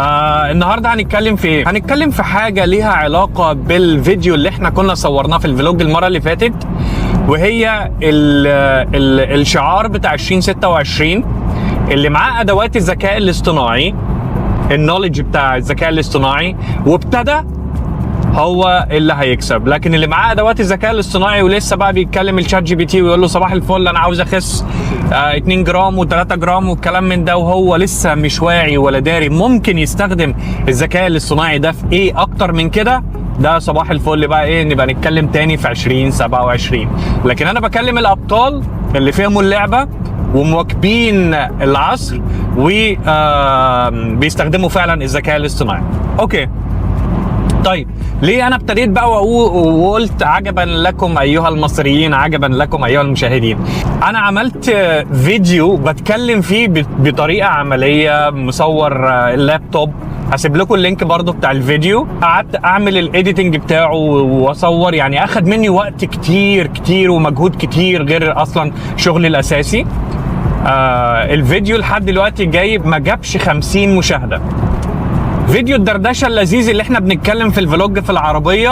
النهارده هنتكلم في ايه؟ هنتكلم في حاجه ليها علاقه بالفيديو اللي احنا كنا صورناه في الفلوج المره اللي فاتت، وهي الشعار بتاع 2026 اللي معاه ادوات الذكاء الاصطناعي، النولج بتاع الذكاء الاصطناعي، وابتدى هو اللي هيكسب. لكن اللي معاه ادوات الذكاء الاصطناعي ولسه بقى بيتكلم الشات جي بي تي ويقول له صباح الفل انا عاوز اخس 2 جرام و3 جرام والكلام من ده، وهو لسه مش واعي ولا داري ممكن يستخدم الذكاء الاصطناعي ده في ايه اكتر من كده، ده صباح الفل بقى ايه، نبقى نتكلم تاني في 2027. لكن انا بكلم الابطال اللي فهموا اللعبه ومواكبين العصر وبيستخدموا فعلا الذكاء الاصطناعي. اوكي، طيب ليه انا ابتديت بقى وقلت عجبا لكم ايها المصريين، عجبا لكم ايها المشاهدين؟ انا عملت فيديو بتكلم فيه بطريقه عمليه، مصور اللابتوب، هسيب لكم اللينك برضو بتاع الفيديو. قعدت اعمل الايديتنج بتاعه واصور، يعني اخد مني وقت كتير ومجهود كتير غير اصلا شغلي الاساسي. الفيديو لحد دلوقتي جايب ما جابش 50 مشاهده. فيديو الدردشه اللذيذ اللي احنا بنتكلم في الفلوج في العربيه